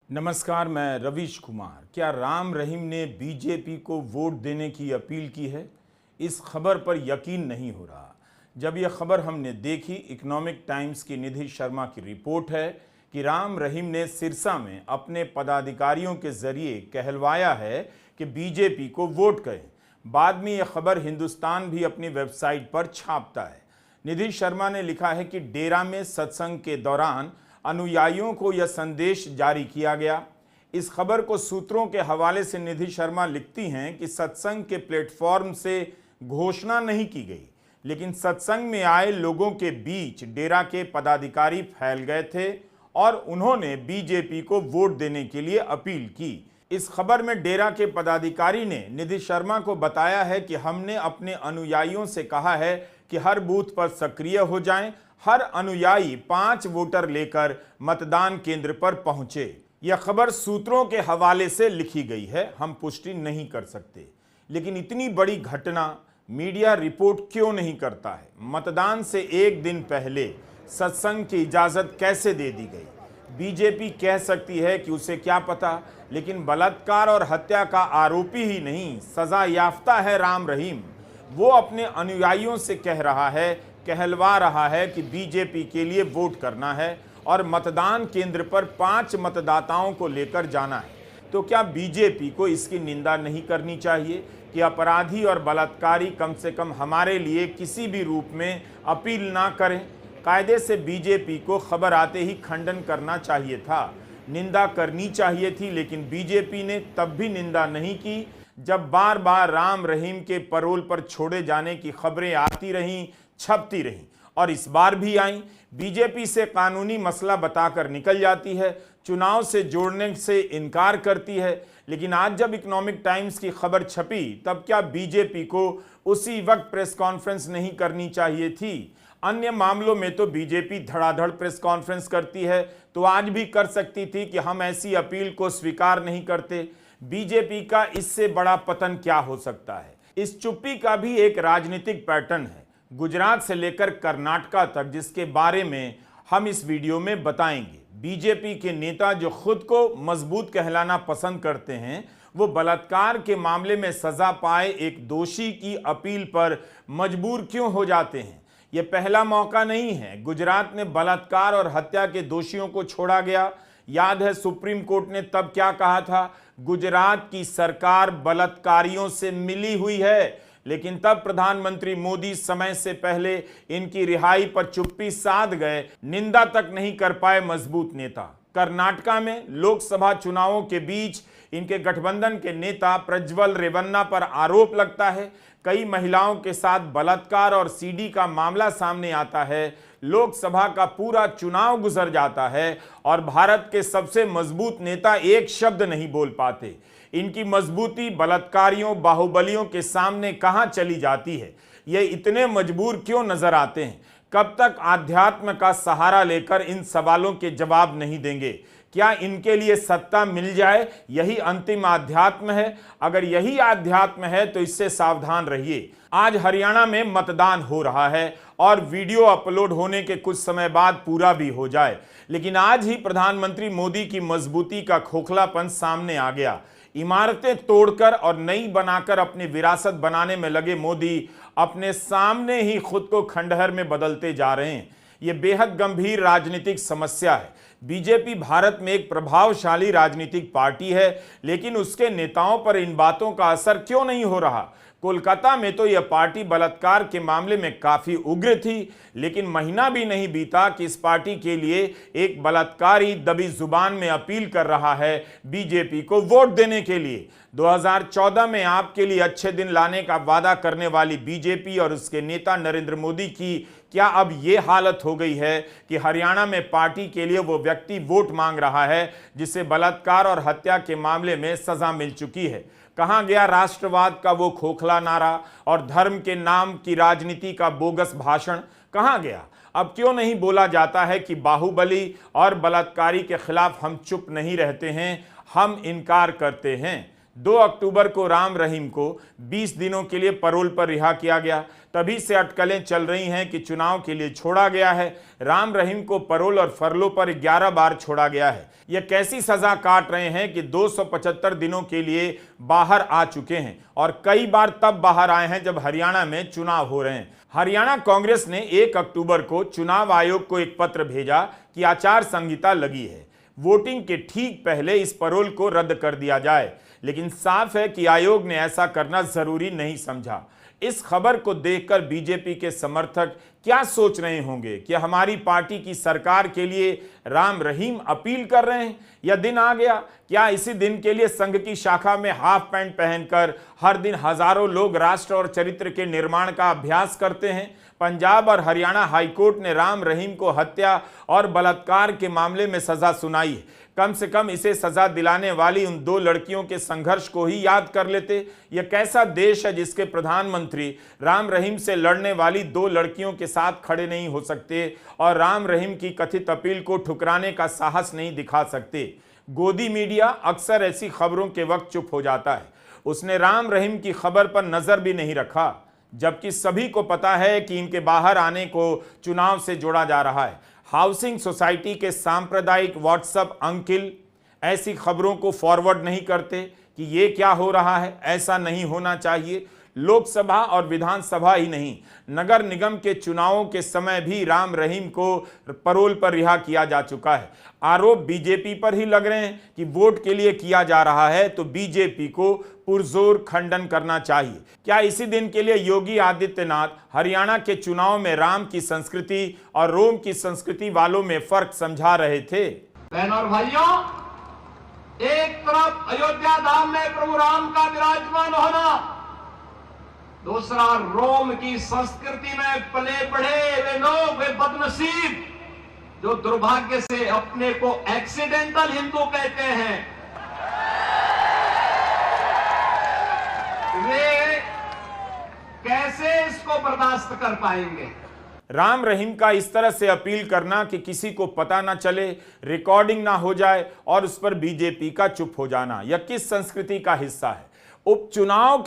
नमस्कार, मैं रवीश कुमार। क्या राम रहीम ने बीजेपी को वोट देने की अपील की है? इस खबर पर यकीन नहीं हो रहा। जब यह खबर हमने देखी, इकोनॉमिक टाइम्स की निधि शर्मा की रिपोर्ट है कि राम रहीम ने सिरसा में अपने पदाधिकारियों के जरिए कहलवाया है कि बीजेपी को वोट करें। बाद में यह खबर हिंदुस्तान भी अपनी वेबसाइट पर छापता है। निधि शर्मा ने लिखा है कि डेरा में सत्संग के दौरान अनुयायियों को यह संदेश जारी किया गया। इस खबर को सूत्रों के हवाले से निधि शर्मा लिखती हैं कि सत्संग के प्लेटफॉर्म से घोषणा नहीं की गई, लेकिन सत्संग में आए लोगों के बीच डेरा के पदाधिकारी फैल गए थे और उन्होंने बीजेपी को वोट देने के लिए अपील की। इस खबर में डेरा के पदाधिकारी ने निधि शर्मा को बताया है कि हमने अपने अनुयायियों से कहा है कि हर बूथ पर सक्रिय हो जाएं। हर अनुयायी 5 वोटर लेकर मतदान केंद्र पर पहुंचे। यह खबर सूत्रों के हवाले से लिखी गई है, हम पुष्टि नहीं कर सकते। लेकिन इतनी बड़ी घटना मीडिया रिपोर्ट क्यों नहीं करता है? मतदान से एक दिन पहले सत्संग की इजाजत कैसे दे दी गई? बीजेपी कह सकती है कि उसे क्या पता, लेकिन बलात्कार और हत्या का आरोपी ही नहीं, सजा याफ्ता है राम रहीम। वो अपने अनुयायियों से कह रहा है, कहलवा रहा है कि बीजेपी के लिए वोट करना है और मतदान केंद्र पर 5 मतदाताओं को लेकर जाना है। तो क्या बीजेपी को इसकी निंदा नहीं करनी चाहिए कि अपराधी और बलात्कारी कम से कम हमारे लिए किसी भी रूप में अपील ना करें? कायदे से बीजेपी को खबर आते ही खंडन करना चाहिए था, निंदा करनी चाहिए थी, लेकिन बीजेपी ने तब भी निंदा नहीं की जब बार बार राम रहीम के पैरोल पर छोड़े जाने की खबरें आती रहीं, छपती रहीं, और इस बार भी आई। बीजेपी से कानूनी मसला बताकर निकल जाती है, चुनाव से जोड़ने से इनकार करती है। लेकिन आज जब इकोनॉमिक टाइम्स की खबर छपी, तब क्या बीजेपी को उसी वक्त प्रेस कॉन्फ्रेंस नहीं करनी चाहिए थी? अन्य मामलों में तो बीजेपी धड़ाधड़ प्रेस कॉन्फ्रेंस करती है, तो आज भी कर सकती थी कि हम ऐसी अपील को स्वीकार नहीं करते। बीजेपी का इससे बड़ा पतन क्या हो सकता है? इस चुप्पी का भी एक राजनीतिक पैटर्न है, गुजरात से लेकर कर्नाटका तक, जिसके बारे में हम इस वीडियो में बताएंगे। बीजेपी के नेता जो खुद को मजबूत कहलाना पसंद करते हैं, वो बलात्कार के मामले में सजा पाए एक दोषी की अपील पर मजबूर क्यों हो जाते हैं? यह पहला मौका नहीं है। गुजरात में बलात्कार और हत्या के दोषियों को छोड़ा गया। याद है सुप्रीम कोर्ट ने तब क्या कहा था? गुजरात की सरकार बलात्कारियों से मिली हुई है। लेकिन तब प्रधानमंत्री मोदी समय से पहले इनकी रिहाई पर चुप्पी साध गए, निंदा तक नहीं कर पाए मजबूत नेता। कर्नाटका में लोकसभा चुनावों के बीच इनके गठबंधन के नेता प्रज्वल रेवन्ना पर आरोप लगता है, कई महिलाओं के साथ बलात्कार और सीडी का मामला सामने आता है। लोकसभा का पूरा चुनाव गुजर जाता है और भारत के सबसे मजबूत नेता एक शब्द नहीं बोल पाते। इनकी मजबूती बलात्कारियों, बाहुबलियों के सामने कहां चली जाती है? ये इतने मजबूर क्यों नजर आते हैं? कब तक आध्यात्म का सहारा लेकर इन सवालों के जवाब नहीं देंगे? क्या इनके लिए सत्ता मिल जाए यही अंतिम आध्यात्म है? अगर यही आध्यात्म है तो इससे सावधान रहिए। आज हरियाणा में मतदान हो रहा है और वीडियो अपलोड होने के कुछ समय बाद पूरा भी हो जाए, लेकिन आज ही प्रधानमंत्री मोदी की मजबूती का खोखलापन सामने आ गया। इमारतें तोड़कर और नई बनाकर अपनी विरासत बनाने में लगे मोदी अपने सामने ही खुद को खंडहर में बदलते जा रहे हैं। यह बेहद गंभीर राजनीतिक समस्या है। बीजेपी भारत में एक प्रभावशाली राजनीतिक पार्टी है, लेकिन उसके नेताओं पर इन बातों का असर क्यों नहीं हो रहा? कोलकाता में तो यह पार्टी बलात्कार के मामले में काफी उग्र थी, लेकिन महीना भी नहीं बीता कि इस पार्टी के लिए एक बलात्कारी दबी जुबान में अपील कर रहा है बीजेपी को वोट देने के लिए। 2014 में आपके लिए अच्छे दिन लाने का वादा करने वाली बीजेपी और उसके नेता नरेंद्र मोदी की क्या अब यह हालत हो गई है कि हरियाणा में पार्टी के लिए वो व्यक्ति वोट मांग रहा है जिसे बलात्कार और हत्या के मामले में सजा मिल चुकी है? कहां गया राष्ट्रवाद का वो खोखला नारा और धर्म के नाम की राजनीति का बोगस भाषण? कहां गया? अब क्यों नहीं बोला जाता है कि बाहुबली और बलात्कारी के खिलाफ हम चुप नहीं रहते हैं, हम इनकार करते हैं। 2 अक्टूबर को राम रहीम को 20 दिनों के लिए पैरोल पर रिहा किया गया। तभी से अटकलें चल रही हैं कि चुनाव के लिए छोड़ा गया है। राम रहीम को पैरोल और फरलो पर 11 बार छोड़ा गया है। यह कैसी सजा काट रहे हैं कि 275 दिनों के लिए बाहर आ चुके हैं और कई बार तब बाहर आए हैं जब हरियाणा में चुनाव हो रहे हैं। हरियाणा कांग्रेस ने 1 अक्टूबर को चुनाव आयोग को एक पत्र भेजा कि आचार संहिता लगी है, वोटिंग के ठीक पहले इस पैरोल को रद्द कर दिया जाए, लेकिन साफ है कि आयोग ने ऐसा करना जरूरी नहीं समझा। इस खबर को देखकर बीजेपी के समर्थक क्या सोच रहे होंगे कि हमारी पार्टी की सरकार के लिए राम रहीम अपील कर रहे हैं? यह दिन आ गया, क्या इसी दिन के लिए संघ की शाखा में हाफ पैंट पहनकर हर दिन हजारों लोग राष्ट्र और चरित्र के निर्माण का अभ्यास करते हैं? पंजाब और हरियाणा हाईकोर्ट ने राम रहीम को हत्या और बलात्कार के मामले में सजा सुनाई है। कम से कम इसे सजा दिलाने वाली उन 2 लड़कियों के संघर्ष को ही याद कर लेते। यह कैसा देश है जिसके प्रधानमंत्री राम रहीम से लड़ने वाली 2 लड़कियों के साथ खड़े नहीं हो सकते और राम रहीम की कथित अपील को ठुकराने का साहस नहीं दिखा सकते। गोदी मीडिया अक्सर ऐसी खबरों के वक्त चुप हो जाता है। उसने राम रहीम की खबर पर नजर भी नहीं रखा, जबकि सभी को पता है कि इनके बाहर आने को चुनाव से जोड़ा जा रहा है। हाउसिंग सोसाइटी के सांप्रदायिक व्हाट्सएप अंकिल ऐसी खबरों को फॉरवर्ड नहीं करते कि ये क्या हो रहा है, ऐसा नहीं होना चाहिए। लोकसभा और विधानसभा ही नहीं, नगर निगम के चुनावों के समय भी राम रहीम को पैरोल पर रिहा किया जा चुका है। आरोप बीजेपी पर ही लग रहे हैं कि वोट के लिए किया जा रहा है, तो बीजेपी को पुरजोर खंडन करना चाहिए। क्या इसी दिन के लिए योगी आदित्यनाथ हरियाणा के चुनाव में राम की संस्कृति और रोम की संस्कृति वालों में फर्क समझा रहे थे? बहनों और भाइयों, एक तरफ अयोध्या धाम में प्रभु राम का विराजमान होना, दूसरा रोम की संस्कृति में पले बढ़े वे लोग, वे बदनसीब जो दुर्भाग्य से अपने को एक्सीडेंटल हिंदू कहते हैं, वे कैसे इसको बर्दाश्त कर पाएंगे? राम रहीम का इस तरह से अपील करना कि किसी को पता ना चले, रिकॉर्डिंग ना हो जाए और उस पर बीजेपी का चुप हो जाना, यह किस संस्कृति का हिस्सा है? उपचुनाव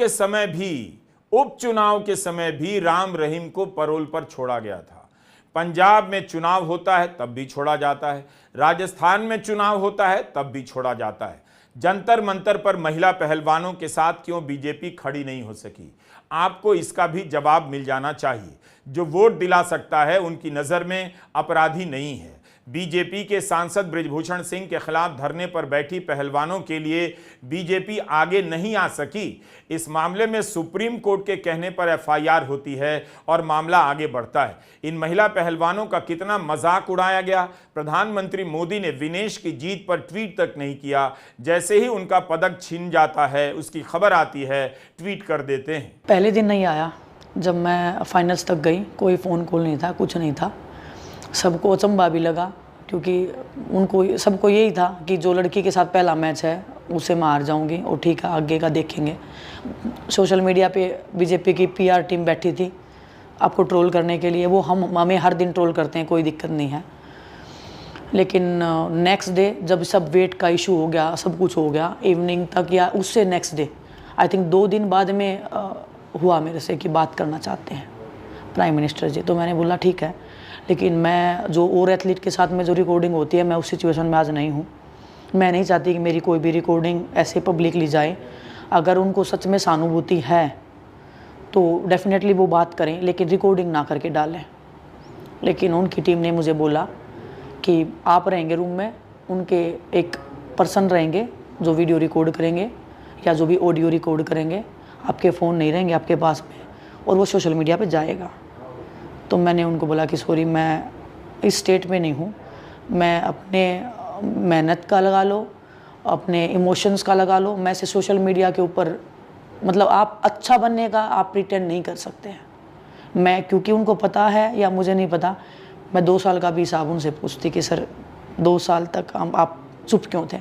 के समय भी राम रहीम को पैरोल पर छोड़ा गया था। पंजाब में चुनाव होता है तब भी छोड़ा जाता है, राजस्थान में चुनाव होता है तब भी छोड़ा जाता है। जंतर मंतर पर महिला पहलवानों के साथ क्यों बीजेपी खड़ी नहीं हो सकी? आपको इसका भी जवाब मिल जाना चाहिए। जो वोट दिला सकता है उनकी नज़र में अपराधी नहीं है। बीजेपी के सांसद बृजभूषण सिंह के खिलाफ धरने पर बैठी पहलवानों के लिए बीजेपी आगे नहीं आ सकी। इस मामले में सुप्रीम कोर्ट के कहने पर एफआईआर होती है और मामला आगे बढ़ता है। इन महिला पहलवानों का कितना मजाक उड़ाया गया। प्रधानमंत्री मोदी ने विनेश की जीत पर ट्वीट तक नहीं किया। जैसे ही उनका पदक छिन जाता है, उसकी खबर आती है, ट्वीट कर देते हैं। पहले दिन नहीं आया, जब मैं फाइनल्स तक गई कोई फ़ोन कॉल नहीं था, कुछ नहीं था। सबको अचंभा भी लगा क्योंकि उनको सबको यही था कि जो लड़की के साथ पहला मैच है उसे मैं हार जाऊंगी और ठीक है आगे का देखेंगे। सोशल मीडिया पे बीजेपी की पीआर टीम बैठी थी आपको ट्रोल करने के लिए। वो हमें हर दिन ट्रोल करते हैं, कोई दिक्कत नहीं है। लेकिन नेक्स्ट डे जब सब वेट का इशू हो गया, सब कुछ हो गया इवनिंग तक, या उससे नेक्स्ट डे आई थिंक 2 दिन बाद में हुआ मेरे से कि बात करना चाहते हैं प्राइम मिनिस्टर जी। तो मैंने बोला ठीक है, लेकिन मैं जो और एथलीट के साथ में जो रिकॉर्डिंग होती है मैं उस सिचुएशन में आज नहीं हूँ। मैं नहीं चाहती कि मेरी कोई भी रिकॉर्डिंग ऐसे पब्लिक ली जाए। अगर उनको सच में सहानुभूति है तो डेफिनेटली वो बात करें, लेकिन रिकॉर्डिंग ना करके डालें। लेकिन उनकी टीम ने मुझे बोला कि आप रहेंगे रूम में, उनके एक पर्सन रहेंगे जो वीडियो रिकॉर्ड करेंगे या जो भी ऑडियो रिकॉर्ड करेंगे, आपके फ़ोन नहीं रहेंगे आपके पास में और वो सोशल मीडिया पे जाएगा। तो मैंने उनको बोला कि सॉरी मैं इस स्टेट में नहीं हूँ, मैं अपने मेहनत का लगा लो, अपने इमोशंस का लगा लो, मैं से सोशल मीडिया के ऊपर मतलब आप अच्छा बनने का आप प्रिटेंड नहीं कर सकते हैं। मैं क्योंकि उनको पता है या मुझे नहीं पता, मैं 2 साल का भी हिसाब उनसे पूछती कि सर 2 साल तक आप चुप क्यों थे।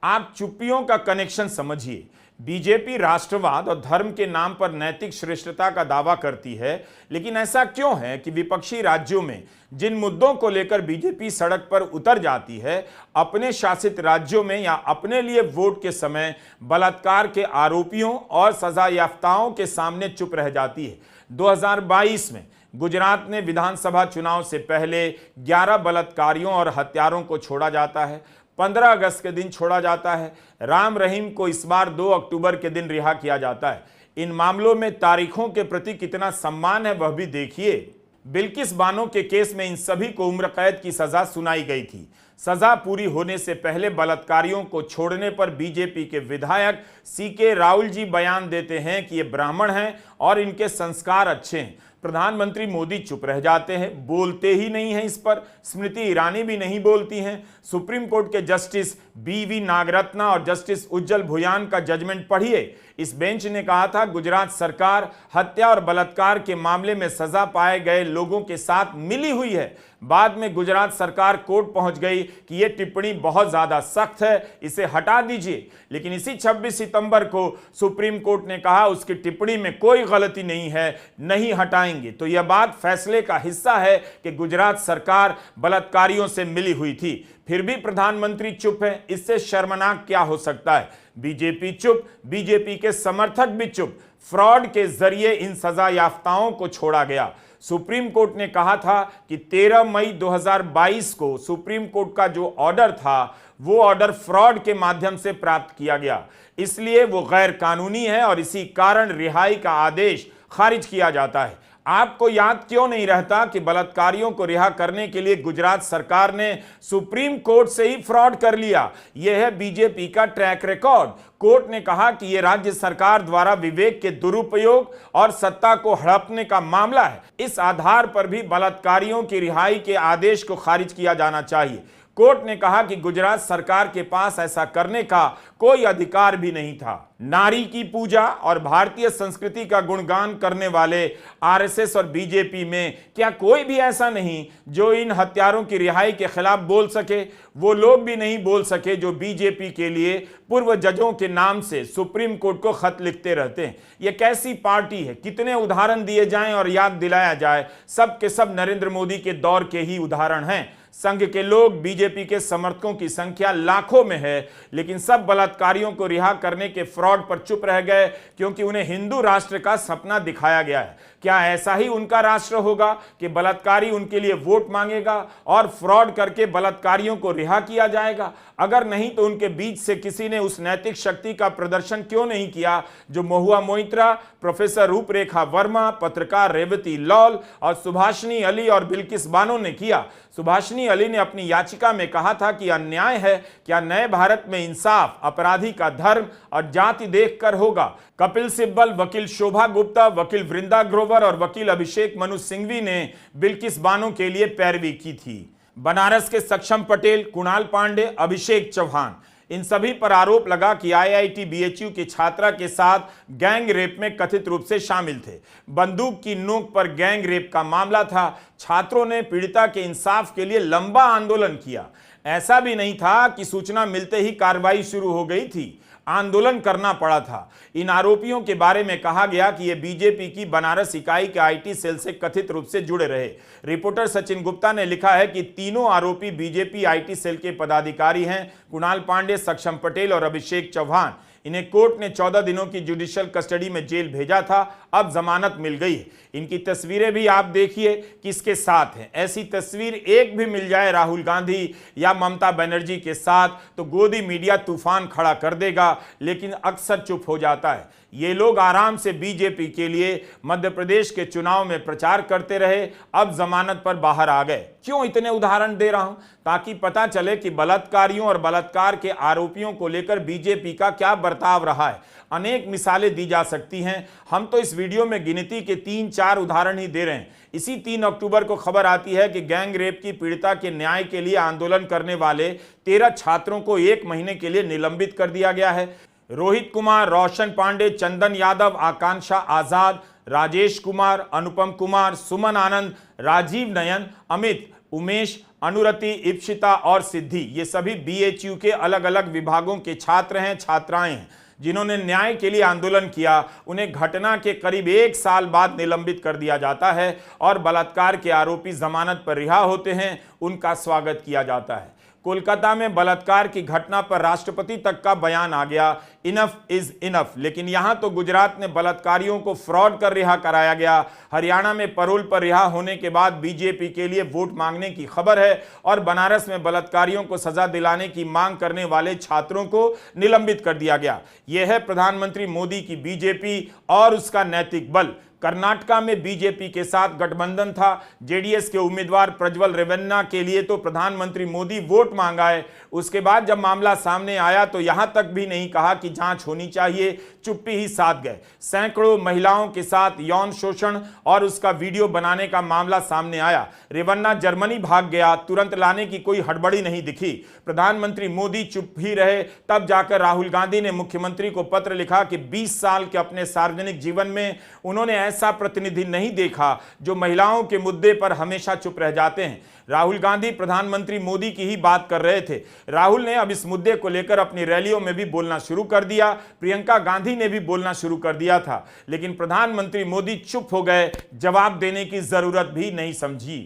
आप चुप्पियों का कनेक्शन समझिए। बीजेपी राष्ट्रवाद और धर्म के नाम पर नैतिक श्रेष्ठता का दावा करती है, लेकिन ऐसा क्यों है कि विपक्षी राज्यों में जिन मुद्दों को लेकर बीजेपी सड़क पर उतर जाती है, अपने शासित राज्यों में या अपने लिए वोट के समय बलात्कार के आरोपियों और सजा याफ्ताओं के सामने चुप रह जाती है। 2022 में गुजरात में विधानसभा चुनाव से पहले 11 बलात्कारियों और हत्यारों को छोड़ा जाता है, 15 अगस्त के दिन छोड़ा जाता है। राम रहीम को इस बार 2 अक्टूबर के दिन रिहा किया जाता है। इन मामलों में तारीखों के प्रति कितना सम्मान है वह भी देखिए। बिल्किस बानो के केस में इन सभी को उम्र कैद की सजा सुनाई गई थी। सजा पूरी होने से पहले बलात्कारियों को छोड़ने पर बीजेपी के विधायक CK राहुल जी बयान देते हैं कि ये ब्राह्मण हैं और इनके संस्कार अच्छे हैं। प्रधानमंत्री मोदी चुप रह जाते हैं, बोलते ही नहीं हैं इस पर। स्मृति ईरानी भी नहीं बोलती हैं। सुप्रीम कोर्ट के जस्टिस BV नागरत्ना और जस्टिस उज्जवल भुयान का जजमेंट पढ़िए। इस बेंच ने कहा था गुजरात सरकार हत्या और बलात्कार के मामले में सजा पाए गए लोगों के साथ मिली हुई है। बाद में गुजरात सरकार कोर्ट पहुंच गई कि यह टिप्पणी बहुत ज्यादा सख्त है, इसे हटा दीजिए। लेकिन इसी 26 सितंबर को सुप्रीम कोर्ट ने कहा उसकी टिप्पणी में कोई गलती नहीं है, नहीं हटाएंगे। तो यह बात फैसले का हिस्सा है कि गुजरात सरकार बलात्कारियों से मिली हुई थी। फिर भी प्रधानमंत्री चुप है, इससे शर्मनाक क्या हो सकता है। बीजेपी चुप, बीजेपी के समर्थक भी चुप। फ्रॉड के जरिए इन सजा याफ्ताओं को छोड़ा गया। सुप्रीम कोर्ट ने कहा था कि 13 मई 2022 को सुप्रीम कोर्ट का जो ऑर्डर था वो ऑर्डर फ्रॉड के माध्यम से प्राप्त किया गया, इसलिए वो गैर कानूनी है और इसी कारण रिहाई का आदेश खारिज किया जाता है। आपको याद क्यों नहीं रहता कि बलात्कारियों को रिहा करने के लिए गुजरात सरकार ने सुप्रीम कोर्ट से ही फ्रॉड कर लिया। यह है बीजेपी का ट्रैक रिकॉर्ड। कोर्ट ने कहा कि यह राज्य सरकार द्वारा विवेक के दुरुपयोग और सत्ता को हड़पने का मामला है। इस आधार पर भी बलात्कारियों की रिहाई के आदेश को खारिज किया जाना चाहिए। कोर्ट ने कहा कि गुजरात सरकार के पास ऐसा करने का कोई अधिकार भी नहीं था। नारी की पूजा और भारतीय संस्कृति का गुणगान करने वाले RSS और बीजेपी में क्या कोई भी ऐसा नहीं जो इन हत्यारों की रिहाई के खिलाफ बोल सके? वो लोग भी नहीं बोल सके जो बीजेपी के लिए पूर्व जजों के नाम से सुप्रीम कोर्ट को खत लिखते रहते हैं। यह कैसी पार्टी है? कितने उदाहरण दिए जाएं और याद दिलाया जाए, सब के सब नरेंद्र मोदी के दौर के ही उदाहरण हैं। संघ के लोग, बीजेपी के समर्थकों की संख्या लाखों में है, लेकिन सब बलात्कारियों को रिहा करने के फ्रॉड पर चुप रह गए क्योंकि उन्हें हिंदू राष्ट्र का सपना दिखाया गया है। क्या ऐसा ही उनका राष्ट्र होगा कि बलात्कारी उनके लिए वोट मांगेगा और फ्रॉड करके बलात्कारियों को रिहा किया जाएगा? अगर नहीं तो उनके बीच से किसी ने उस नैतिक शक्ति का प्रदर्शन क्यों नहीं किया जो महुआ मोइत्रा, प्रोफेसर रूपरेखा वर्मा, पत्रकार रेवती लॉल और सुभाषिनी अली और बिल्किस बानो ने किया? सुभाषिनी अली ने अपनी याचिका में कहा था कि अन्याय है, क्या नए भारत में इंसाफ अपराधी का धर्म और जाति देखकर होगा? कपिल सिब्बल, वकील शोभा गुप्ता, वकील वृंदा ग्रोवर और वकील अभिषेक मनु सिंघवी ने बिल्किस बानो के लिए पैरवी की थी। बनारस के सक्षम पटेल, कुणाल पांडे, अभिषेक चौहान, इन सभी पर आरोप लगा कि IIT BHU की छात्रा के साथ गैंग रेप में कथित रूप से शामिल थे। बंदूक की नोक पर गैंग रेप का मामला था। छात्रों ने पीड़िता के इंसाफ के लिए लंबा आंदोलन किया। ऐसा भी नहीं था कि सूचना मिलते ही कार्रवाई शुरू हो गई थी, आंदोलन करना पड़ा था। इन आरोपियों के बारे में कहा गया कि ये बीजेपी की बनारस इकाई के IT सेल से कथित रूप से जुड़े रहे। रिपोर्टर सचिन गुप्ता ने लिखा है कि तीनों आरोपी बीजेपी IT सेल के पदाधिकारी हैं, कुणाल पांडे, सक्षम पटेल और अभिषेक चौहान। इन्हें कोर्ट ने 14 दिनों की जुडिशियल कस्टडी में जेल भेजा था, अब जमानत मिल गई है। इनकी तस्वीरें भी आप देखिए किसके साथ हैं। ऐसी तस्वीर एक भी मिल जाए राहुल गांधी या ममता बनर्जी के साथ तो गोदी मीडिया तूफान खड़ा कर देगा, लेकिन अक्सर चुप हो जाता है। ये लोग आराम से बीजेपी के लिए मध्य प्रदेश के चुनाव में प्रचार करते रहे, अब जमानत पर बाहर आ गए। क्यों इतने उदाहरण दे रहा हूं? ताकि पता चले कि बलात्कारियों और बलात्कार के आरोपियों को लेकर बीजेपी का क्या बर्ताव रहा है। अनेक मिसालें दी जा सकती हैं, हम तो इस वीडियो में गिनती के 3-4 उदाहरण ही दे रहे हैं। इसी 3 अक्टूबर को खबर आती है कि गैंग रेप की पीड़िता के न्याय के लिए आंदोलन करने वाले 13 छात्रों को 1 महीने के लिए निलंबित कर दिया गया है। रोहित कुमार, रोशन पांडे, चंदन यादव, आकांक्षा आजाद, राजेश कुमार, अनुपम कुमार, सुमन आनंद, राजीव नयन, अमित उमेश, अनुरति, इप्सिता और सिद्धि ये सभी बीएचयू के अलग अलग विभागों के छात्र हैं, छात्राएं हैं जिन्होंने न्याय के लिए आंदोलन किया। उन्हें घटना के करीब 1 साल बाद निलंबित कर दिया जाता है और बलात्कार के आरोपी जमानत पर रिहा होते हैं। उनका स्वागत किया जाता है। कोलकाता में बलात्कार की घटना पर राष्ट्रपति तक का बयान आ गया, इनफ इज इनफ। लेकिन यहां तो गुजरात में बलात्कारियों को फ्रॉड कर रिहा कराया गया। हरियाणा में पैरोल पर रिहा होने के बाद बीजेपी के लिए वोट मांगने की खबर है और बनारस में बलात्कारियों को सजा दिलाने की मांग करने वाले छात्रों को निलंबित कर दिया गया। यह है प्रधानमंत्री मोदी की बीजेपी और उसका नैतिक बल। कर्नाटका में बीजेपी के साथ गठबंधन था। जेडीएस के उम्मीदवार प्रज्वल रेवन्ना के लिए तो प्रधानमंत्री मोदी वोट मांगाए। उसके बाद जब मामला सामने आया तो यहां तक भी नहीं कहा कि जांच होनी चाहिए, चुप्पी ही साध गए। सैकड़ों महिलाओं के साथ यौन शोषण और उसका वीडियो बनाने का मामला सामने आया। रेवन्ना जर्मनी भाग गया, तुरंत लाने की कोई हड़बड़ी नहीं दिखी। प्रधानमंत्री मोदी चुप ही रहे। तब जाकर राहुल गांधी ने मुख्यमंत्री को पत्र लिखा कि 20 साल के अपने सार्वजनिक जीवन में उन्होंने ऐसा प्रतिनिधि नहीं देखा जो महिलाओं के मुद्दे पर हमेशा चुप रह जाते हैं। राहुल गांधी प्रधानमंत्री मोदी की ही बात कर रहे थे। राहुल ने अब इस मुद्दे को लेकर अपनी रैलियों में भी बोलना शुरू कर दिया। प्रियंका गांधी ने भी बोलना शुरू कर दिया था, लेकिन प्रधानमंत्री मोदी चुप हो गए, जवाब देने की जरूरत भी नहीं समझी।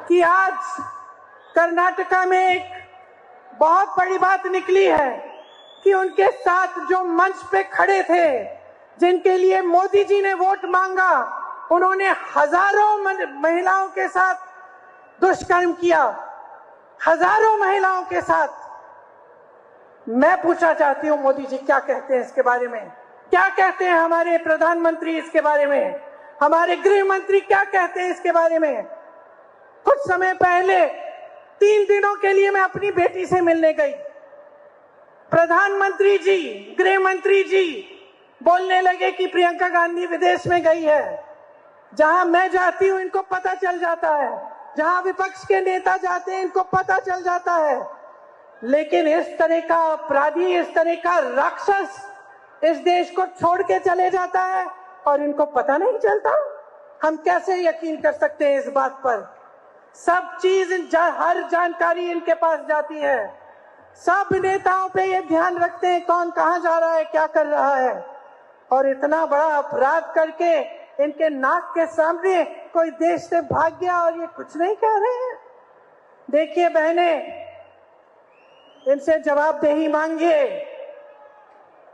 कि आज कर्नाटका में एक बहुत बड़ी बात निकली है कि उनके साथ जो मंच पे खड़े थे, जिनके लिए मोदी जी ने वोट मांगा, उन्होंने हजारों महिलाओं के साथ दुष्कर्म किया, हजारों महिलाओं के साथ। मैं पूछना चाहती हूं मोदी जी क्या कहते हैं इसके बारे में, क्या कहते हैं हमारे प्रधानमंत्री इसके बारे में, हमारे गृह मंत्री क्या कहते हैं इसके बारे में। कुछ समय पहले 3 दिनों के लिए मैं अपनी बेटी से मिलने गई। प्रधानमंत्री जी, गृह मंत्री जी बोलने लगे कि प्रियंका गांधी विदेश में गई है। जहां मैं जाती हूं इनको पता चल जाता है, जहां विपक्ष के नेता जाते हैं इनको पता चल जाता है। लेकिन इस तरह का अपराधी, इस तरह का राक्षस इस देश को छोड़ के चले जाता है और इनको पता नहीं चलता। हम कैसे यकीन कर सकते हैं इस बात पर। सब चीज, हर जानकारी इनके पास जाती है। सब नेताओं पे ये ध्यान रखते हैं कौन कहां जा रहा है, क्या कर रहा है। और इतना बड़ा अपराध करके इनके नाक के सामने कोई देश से भाग गया और ये कुछ नहीं कह रहे हैं। देखिए बहने, इनसे जवाबदेही मांगिए,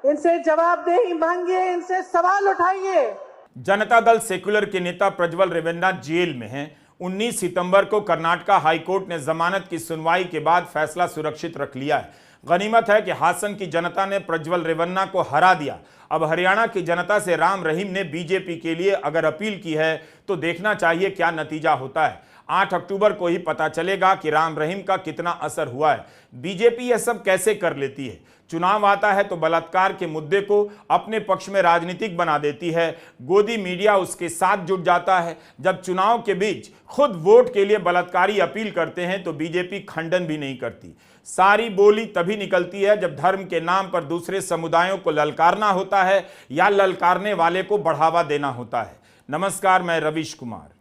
इनसे जवाबदेही मांगिए, इनसे सवाल उठाइए। जनता दल सेक्युलर के नेता प्रज्वल रेवन्ना जेल में हैं। 19 सितंबर को कर्नाटका हाईकोर्ट ने जमानत की सुनवाई के बाद फैसला सुरक्षित रख लिया है। गनीमत है कि हासन की जनता ने प्रज्वल रेवन्ना को हरा दिया। अब हरियाणा की जनता से राम रहीम ने बीजेपी के लिए अगर अपील की है तो देखना चाहिए क्या नतीजा होता है। 8 अक्टूबर को ही पता चलेगा कि राम रहीम का कितना असर हुआ है। बीजेपी यह सब कैसे कर लेती है। चुनाव आता है तो बलात्कार के मुद्दे को अपने पक्ष में राजनीतिक बना देती है। गोदी मीडिया उसके साथ जुट जाता है। जब चुनाव के बीच खुद वोट के लिए बलात्कारी अपील करते हैं तो बीजेपी खंडन भी नहीं करती। सारी बोली तभी निकलती है जब धर्म के नाम पर दूसरे समुदायों को ललकारना होता है या ललकारने वाले को बढ़ावा देना होता है। नमस्कार, मैं रवीश कुमार।